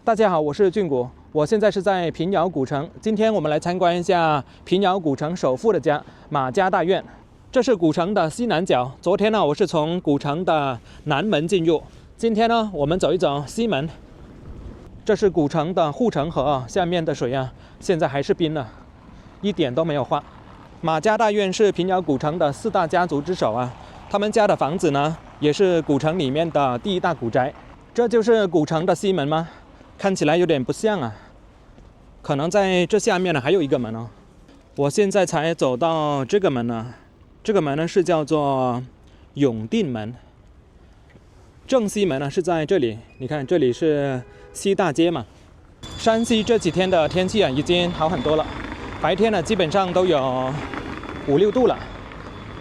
大家好，我是俊谷，我现在是在平遥古城。今天我们来参观一下平遥古城首富的家马家大院。这是古城的西南角。昨天呢，我是从古城的南门进入。今天呢，我们走一走西门。这是古城的护城河啊，下面的水啊，现在还是冰的，一点都没有化。马家大院是平遥古城的4大家族之首啊，他们家的房子呢，也是古城里面的第1大古宅。这就是古城的西门吗？看起来有点不像啊，可能在这下面呢还有一个门哦。我现在才走到这个门呢，这个门呢是叫做永定门。正西门呢是在这里，你看这里是西大街嘛。山西这几天的天气啊已经好很多了，白天呢基本上都有5、6度了，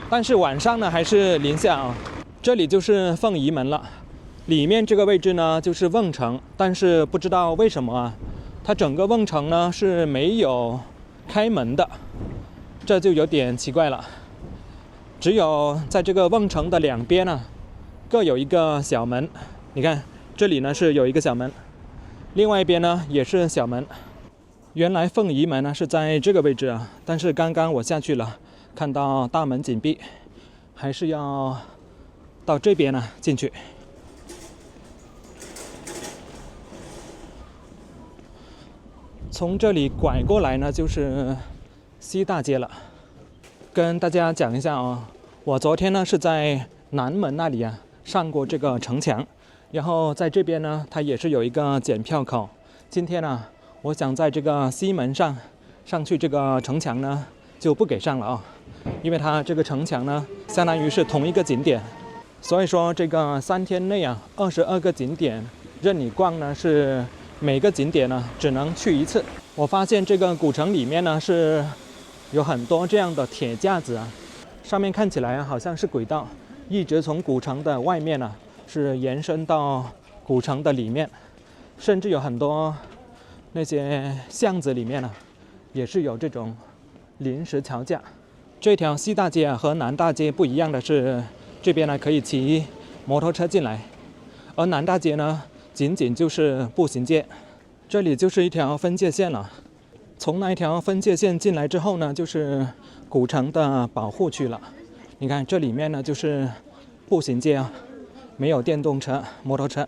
但是晚上呢还是零下啊。这里就是凤仪门了。里面这个位置呢就是瓮城，但是不知道为什么啊，它整个瓮城呢是没有开门的，这就有点奇怪了。只有在这个瓮城的两边呢，各有一个小门。你看这里呢是有一个小门，另外一边呢也是小门。原来凤仪门呢是在这个位置啊，但是刚刚我下去了，看到大门紧闭，还是要到这边呢进去。从这里拐过来呢，就是西大街了。跟大家讲一下哦，我昨天呢是在南门那里啊上过这个城墙，然后在这边呢，它也是有一个检票口。今天呢，我想在这个西门上去这个城墙呢，就不给上了啊，因为它这个城墙呢，相当于是同一个景点，所以说这个3天内啊，22个景点任你逛呢是。每个景点呢只能去1次。我发现这个古城里面呢是有很多这样的铁架子啊，上面看起来好像是轨道，一直从古城的外面呢是延伸到古城的里面，甚至有很多那些巷子里面呢也是有这种临时桥架。这条西大街啊和南大街不一样的是，这边呢可以骑摩托车进来，而南大街呢仅仅就是步行街。这里就是一条分界线了，从那一条分界线进来之后呢，就是古城的保护区了。你看这里面呢就是步行街啊，没有电动车、摩托车。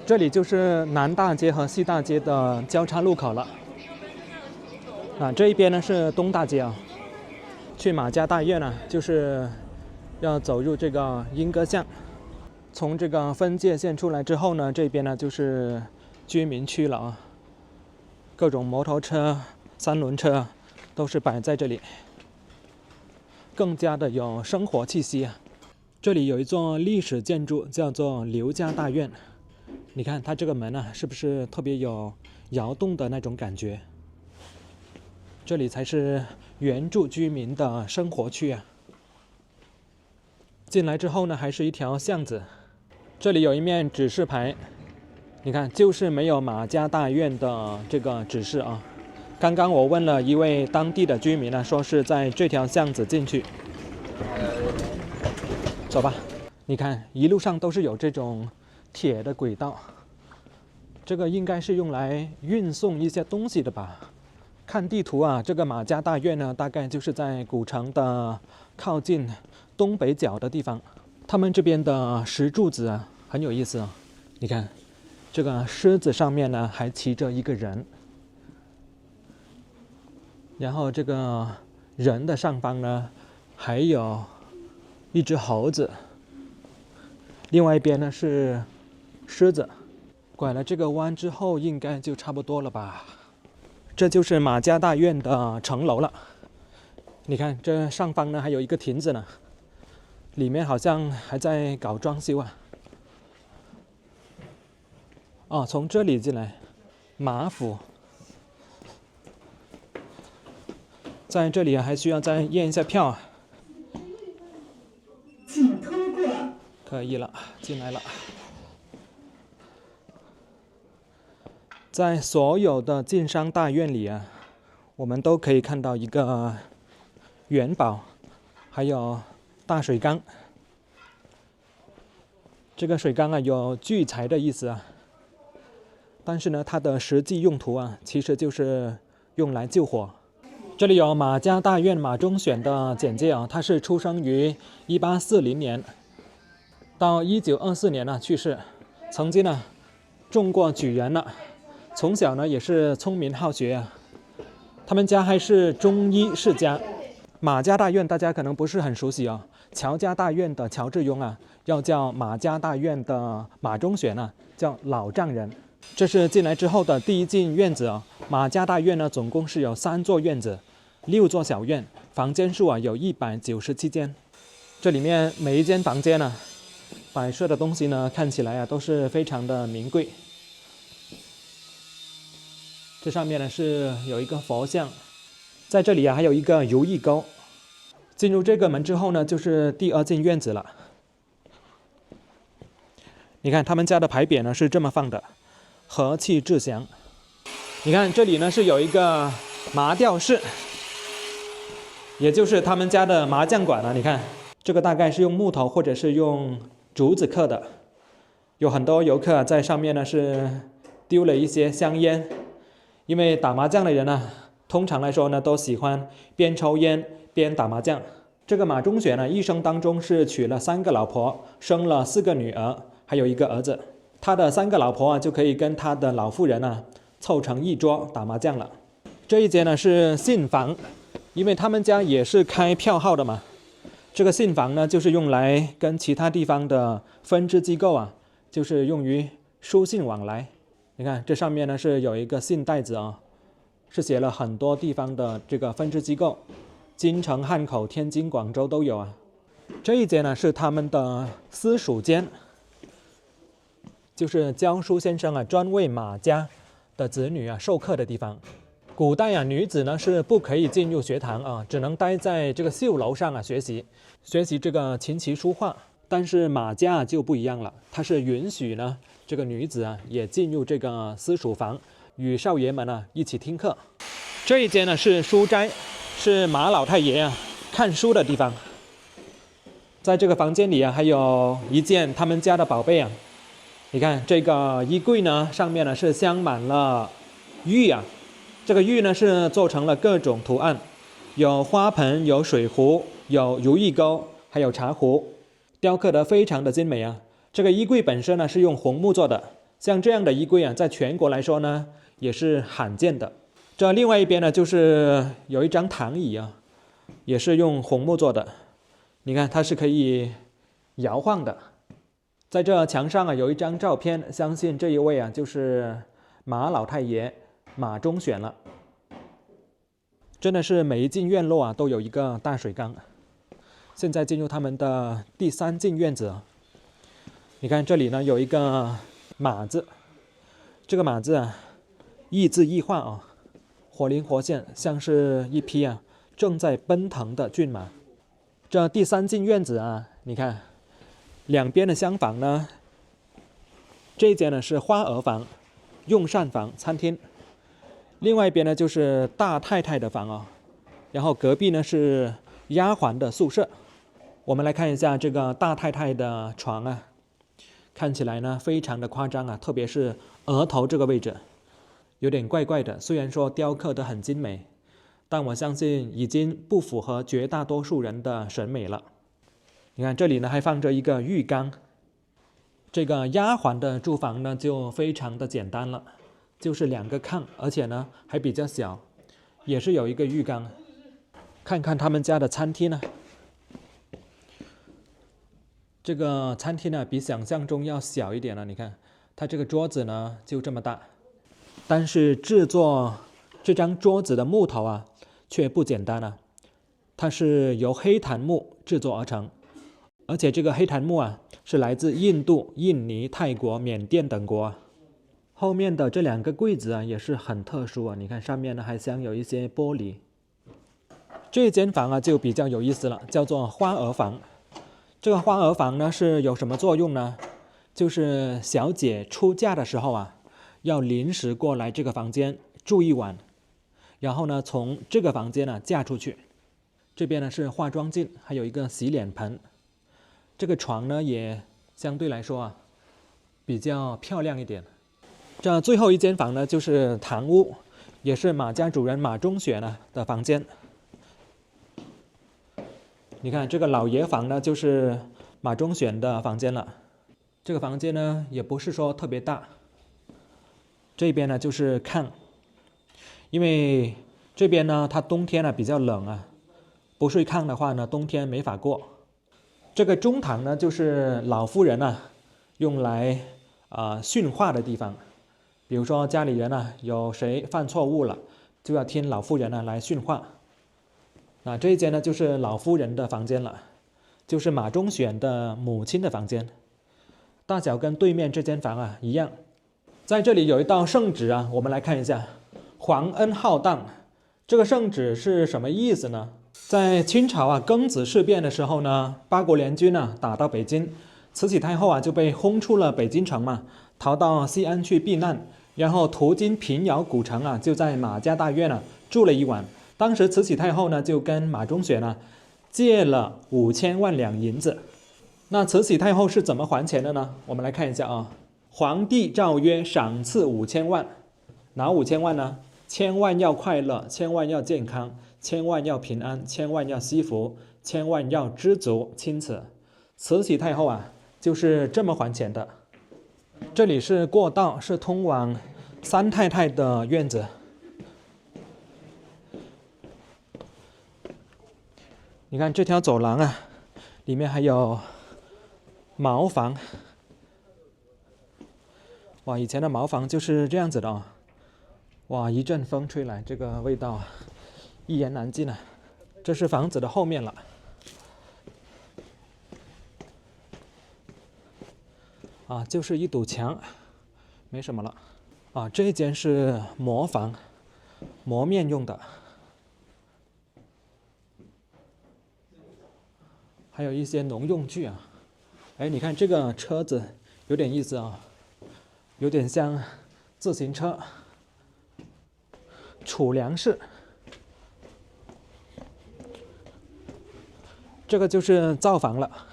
这里就是南大街和西大街的交叉路口了。这一边呢是东大街啊，去马家大院呢就是要走入这个莺歌巷。从这个分界线出来之后呢，这边呢就是居民区了啊，各种摩托车、3轮车都是摆在这里，更加的有生活气息啊。这里有一座历史建筑叫做刘家大院，你看它这个门啊，是不是特别有摇动的那种感觉？这里才是原住居民的生活区啊。进来之后呢，还是一条巷子。这里有一面指示牌，你看就是没有马家大院的这个指示啊。刚刚我问了一位当地的居民呢，说是在这条巷子进去。走吧，你看一路上都是有这种铁的轨道，这个应该是用来运送一些东西的吧。看地图啊，这个马家大院呢，大概就是在古城的靠近东北角的地方。他们这边的石柱子啊很有意思啊，你看这个狮子上面呢还骑着一个人，然后这个人的上方呢还有一只猴子，另外一边呢是狮子。拐了这个弯之后应该就差不多了吧。这就是马家大院的城楼了，你看这上方呢还有一个亭子呢，里面好像还在搞装修啊。哦，从这里进来，马府，在这里还需要再验一下票啊。请通过。可以了，进来了。在所有的晋商大院里啊，我们都可以看到一个元宝，还有大水缸。这个水缸啊有聚财的意思啊。但是呢，它的实际用途啊，其实就是用来救火。这里有马家大院马中选的简介啊，他是出生于1840年，到1924年呢去世，曾经呢中过举人了，从小呢也是聪明好学啊。他们家还是中医世家。马家大院大家可能不是很熟悉啊，乔家大院的乔致庸啊，要叫马家大院的马中选啊，叫老丈人。这是进来之后的第一进院子啊。马家大院呢，总共是有3座院子，6座小院，房间数啊有197间。这里面每一间房间呢，摆设的东西呢，看起来啊都是非常的名贵。这上面呢是有一个佛像，在这里啊还有一个如意钩。进入这个门之后呢，就是第2进院子了。你看他们家的牌匾呢是这么放的：和气致祥。你看这里呢是有一个麻吊室，也就是他们家的麻将馆了。你看这个大概是用木头或者是用竹子刻的，有很多游客在上面呢是丢了一些香烟，因为打麻将的人呢，通常来说呢都喜欢边抽烟边打麻将。这个马中选呢，一生当中是娶了3个老婆，生了4个女儿，还有1个儿子。他的3个老婆啊，就可以跟他的老妇人啊凑成一桌打麻将了。这一间呢是信房，因为他们家也是开票号的嘛。这个信房呢，就是用来跟其他地方的分支机构啊，就是用于书信往来。你看这上面呢是有一个信袋子啊，是写了很多地方的这个分支机构，京城、汉口、天津、广州都有啊。这一间呢是他们的私塾间，就是教书先生啊专为马家的子女啊授课的地方。古代啊，女子呢是不可以进入学堂啊，只能待在这个绣楼上啊学习这个琴棋书画。但是马家就不一样了，它是允许呢这个女子啊也进入这个私塾房，与少爷们啊一起听课。这一间呢是书斋，是马老太爷啊看书的地方。在这个房间里啊，还有一件他们家的宝贝啊。你看这个衣柜呢，上面呢是镶满了玉啊。这个玉呢是做成了各种图案，有花盆，有水壶，有如意钩，还有茶壶，雕刻得非常的精美啊。这个衣柜本身呢是用红木做的，像这样的衣柜啊，在全国来说呢也是罕见的。这另外一边呢就是有一张躺椅啊，也是用红木做的。你看它是可以摇晃的。在这墙上啊有一张照片，相信这一位啊就是马老太爷马中选了。真的是每一进院落啊都有一个大水缸。现在进入他们的第3进院子，你看这里呢有一个马字，这个马字啊一字一画啊，活灵活现，像是一匹啊正在奔腾的骏马。这第3进院子啊，你看两边的厢房呢，这一间呢是花儿房、用膳房、餐厅，另外一边呢就是大太太的房啊，然后隔壁呢是丫鬟的宿舍。我们来看一下这个大太太的床啊，看起来呢非常的夸张啊，特别是额头这个位置有点怪怪的，虽然说雕刻得很精美，但我相信已经不符合绝大多数人的审美了。你看这里呢还放着一个浴缸。这个丫鬟的住房呢就非常的简单了，就是2个炕，而且呢还比较小，也是有一个浴缸。看看他们家的餐厅呢，这个餐厅呢比想象中要小一点了。你看它这个桌子呢就这么大，但是制作这张桌子的木头啊却不简单啊，它是由黑檀木制作而成，而且这个黑檀木啊是来自印度、印尼、泰国、缅甸等国啊。后面的这2个柜子啊也是很特殊啊，你看上面呢还镶有一些玻璃。这间房啊就比较有意思了，叫做花儿房。这个花儿房呢是有什么作用呢？就是小姐出嫁的时候啊，要临时过来这个房间住一晚，然后呢从这个房间呢嫁出去。这边呢是化妆镜，还有一个洗脸盆。这个床呢也相对来说啊比较漂亮一点。这最后一间房呢，就是堂屋，也是马家主人马中选的房间。你看这个老爷房呢，就是马中选的房间了。这个房间呢，也不是说特别大。这边呢就是炕，因为这边呢它冬天呢比较冷啊，不睡炕的话呢，冬天没法过。这个中堂呢，就是老妇人用来训话的地方。比如说家里人有谁犯错误了，就要听老妇人来训话。那这一间呢就是老夫人的房间了，就是马中选的母亲的房间，大小跟对面这间房一样。在这里有一道圣旨我们来看一下，皇恩浩荡。这个圣旨是什么意思呢？在清朝庚子事变的时候呢，八国联军打到北京，慈禧太后就被轰出了北京城嘛，逃到西安去避难，然后途经平遥古城就在马家大院住了一晚。当时慈禧太后就跟马中选借了5000万两银子。那慈禧太后是怎么还钱的呢？我们来看一下皇帝诏曰赏赐5000万，哪5000万呢？千万要快乐，千万要健康，千万要平安，千万要惜福，千万要知足钦此。慈禧太后就是这么还钱的。这里是过道，是通往三太太的院子。你看这条走廊里面还有茅房。哇，以前的茅房就是这样子的哇，一阵风吹来，这个味道一言难尽这是房子的后面了。就是一堵墙，没什么了。这一间是磨房，磨面用的。还有一些农用具你看这个车子有点意思有点像自行车。储粮室，这个就是灶房了。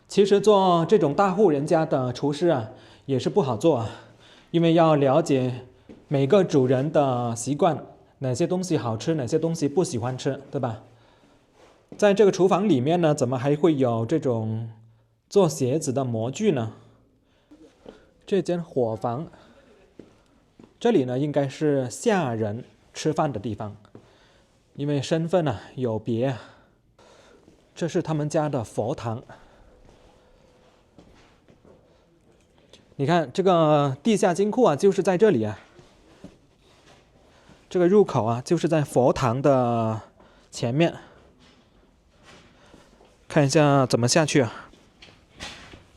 其实做这种大户人家的厨师也是不好做因为要了解每个主人的习惯，哪些东西好吃，哪些东西不喜欢吃，对吧？在这个厨房里面呢，怎么还会有这种做鞋子的模具呢？这间伙房，这里呢应该是下人吃饭的地方，因为身份有别。这是他们家的佛堂。你看这个地下金库就是在这里这个入口就是在佛堂的前面。看一下怎么下去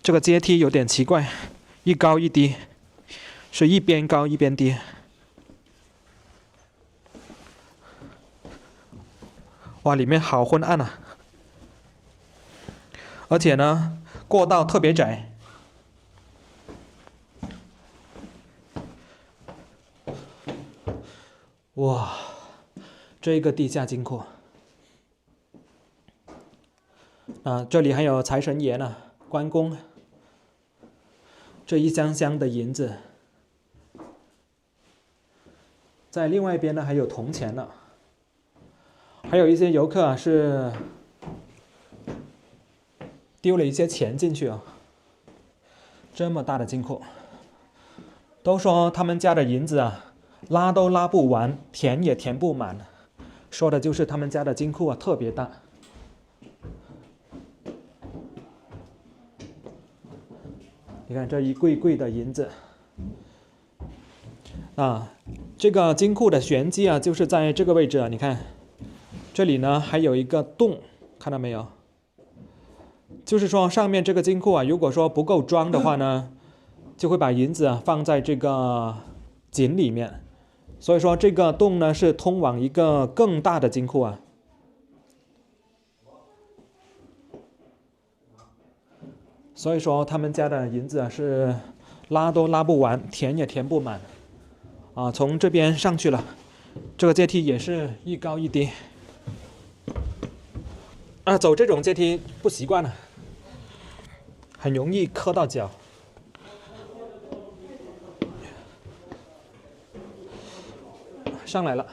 这个阶梯有点奇怪，一高一低，是一边高一边低。哇，里面好昏暗而且呢，过道特别窄。哇，这个地下金库这里还有财神爷呢，关公。这一箱箱的银子，在另外一边呢还有铜钱呢。还有一些游客是丢了一些钱进去这么大的金库，都说他们家的银子拉都拉不完，填也填不满，说的就是他们家的金库特别大。你看这一柜柜的银子这个金库的玄机就是在这个位置你看这里呢还有一个洞，看到没有？就是说上面这个金库如果说不够装的话呢，就会把银子放在这个井里面，所以说这个洞呢是通往一个更大的金库所以说他们家的银子是拉都拉不完，填也填不满从这边上去了，这个阶梯也是一高一低。啊，走这种阶梯不习惯了，很容易磕到脚。上来了。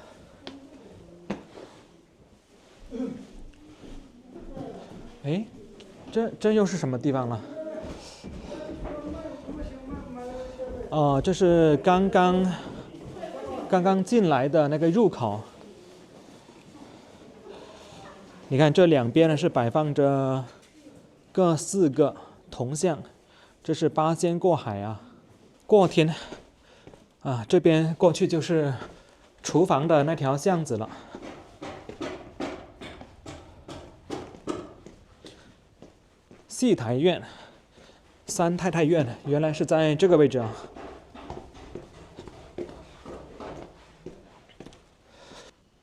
哎，这又是什么地方了？这是刚刚进来的那个入口。你看这两边呢是摆放着各4个铜像，这是八仙过海啊，过天啊，这边过去就是厨房的那条巷子了。戏台院、三太太院原来是在这个位置啊。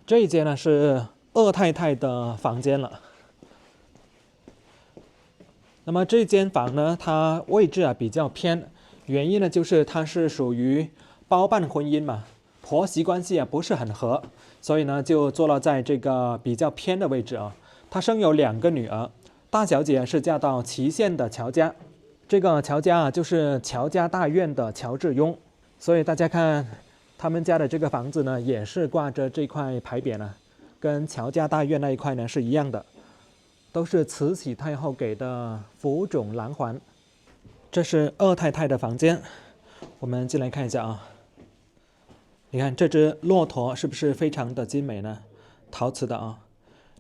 这一间呢是二太太的房间了。那么这间房呢，它位置啊比较偏，原因呢就是它是属于包办婚姻嘛，婆媳关系啊不是很和，所以呢就坐落在这个比较偏的位置啊。她生有2个女儿，大小姐是嫁到祁县的乔家，这个乔家啊就是乔家大院的乔致庸，所以大家看他们家的这个房子呢，也是挂着这块牌匾呢，跟乔家大院那一块呢是一样的。都是慈禧太后给的福种蓝环。这是二太太的房间，我们进来看一下啊。你看这只骆驼是不是非常的精美呢？陶瓷的啊。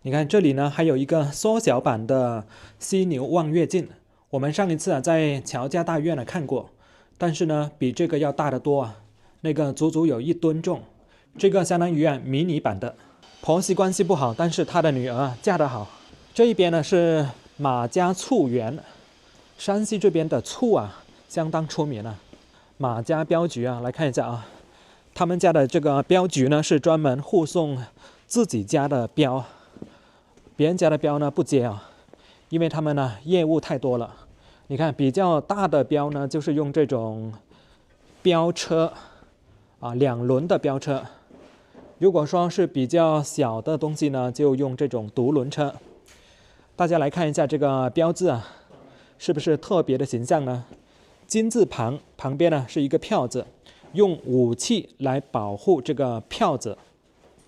你看这里呢还有一个缩小版的犀牛望月镜，我们上一次啊在乔家大院呢看过，但是呢比这个要大得多啊，那个足足有1吨重，这个相当于啊迷你版的。婆媳关系不好，但是他的女儿嫁得好。这一边呢是马家醋园，山西这边的醋啊相当出名啊。马家镖局啊，来看一下啊，他们家的这个镖局呢是专门护送自己家的镖，别人家的镖呢不接啊，因为他们呢业务太多了。你看比较大的镖呢，就是用这种镖车啊，2轮的镖车。如果说是比较小的东西呢，就用这种独轮车。大家来看一下这个标志啊，是不是特别的形象呢？金字旁旁边呢是一个票字，用武器来保护这个票子。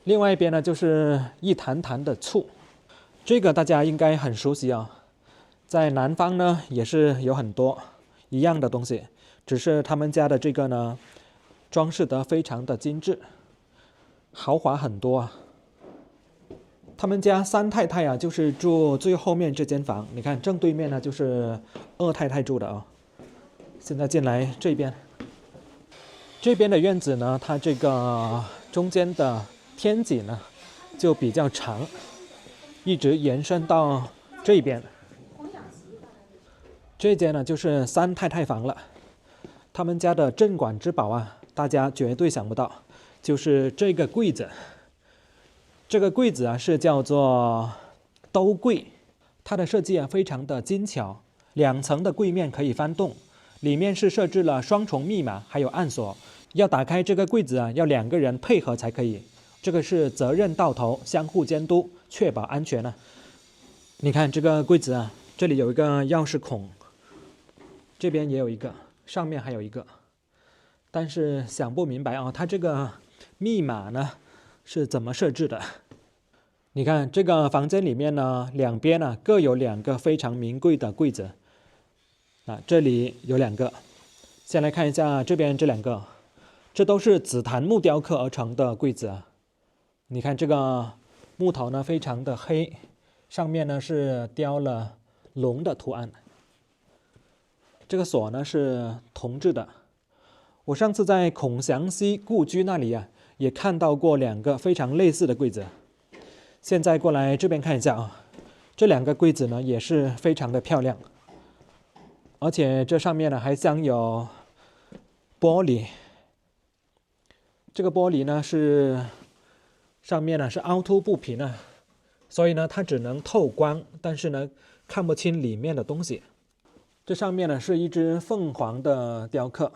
另外一边呢就是一坛坛的醋，这个大家应该很熟悉啊，在南方呢也是有很多一样的东西，只是他们家的这个呢装饰得非常的精致，豪华很多啊。他们家三太太啊，就是住最后面这间房。你看正对面呢，就是二太太住的啊。现在进来这边，这边的院子呢，它这个中间的天井呢，就比较长，一直延伸到这边。这间呢，就是三太太房了。他们家的镇馆之宝啊，大家绝对想不到，就是这个柜子。这个柜子啊是叫做兜柜，它的设计啊非常的精巧，2层的柜面可以翻动，里面是设置了双重密码还有暗锁，要打开这个柜子啊要2个人配合才可以，这个是责任到头，相互监督，确保安全啊。你看这个柜子啊，这里有一个钥匙孔，这边也有一个，上面还有一个，但是想不明白啊，它这个密码呢是怎么设置的？你看这个房间里面呢，两边呢各有2个非常名贵的柜子啊，这里有2个。先来看一下这边这2个，这都是紫檀木雕刻而成的柜子啊。你看这个木头呢非常的黑，上面呢是雕了龙的图案。这个锁呢是铜制的。我上次在孔祥熙故居那里啊，也看到过2个非常类似的柜子。现在过来这边看一下啊，这2个柜子呢也是非常的漂亮，而且这上面呢还镶有玻璃。这个玻璃呢是上面呢是凹凸不平啊，所以呢它只能透光，但是呢看不清里面的东西。这上面呢是一只凤凰的雕刻。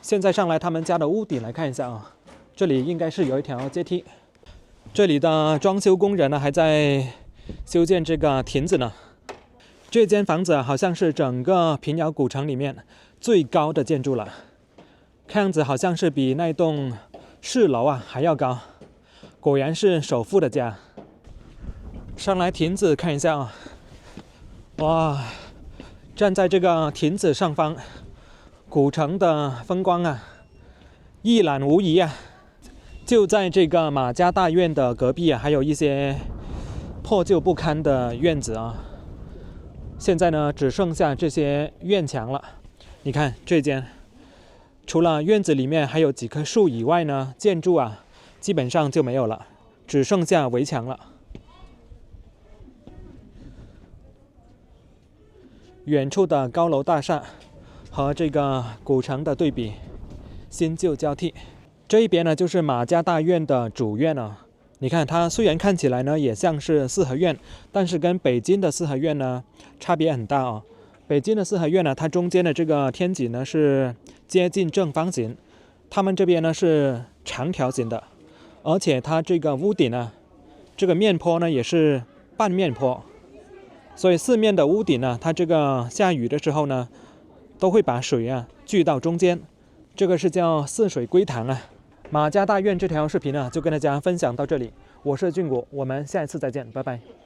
现在上来他们家的屋顶来看一下啊，这里应该是有一条阶梯。这里的装修工人呢还在修建这个亭子呢。这间房子好像是整个平遥古城里面最高的建筑了，看样子好像是比那栋4楼还要高。果然是首富的家。上来亭子看一下啊，哇，站在这个亭子上方，古城的风光一览无遗啊。就在这个马家大院的隔壁还有一些破旧不堪的院子啊。现在呢，只剩下这些院墙了。你看这间，除了院子里面还有几棵树以外呢，建筑基本上就没有了，只剩下围墙了。远处的高楼大厦和这个古城的对比，新旧交替。这一边呢就是马家大院的主院了。你看它虽然看起来呢也像是四合院，但是跟北京的四合院呢差别很大哦。北京的四合院呢，它中间的这个天井呢是接近正方形，他们这边呢是长条形的，而且它这个屋顶呢，这个面坡呢也是半面坡，所以四面的屋顶呢，它这个下雨的时候呢，都会把水聚到中间，这个是叫四水归潭啊。马家大院这条视频呢，就跟大家分享到这里，我是俊谷，我们下一次再见，拜拜。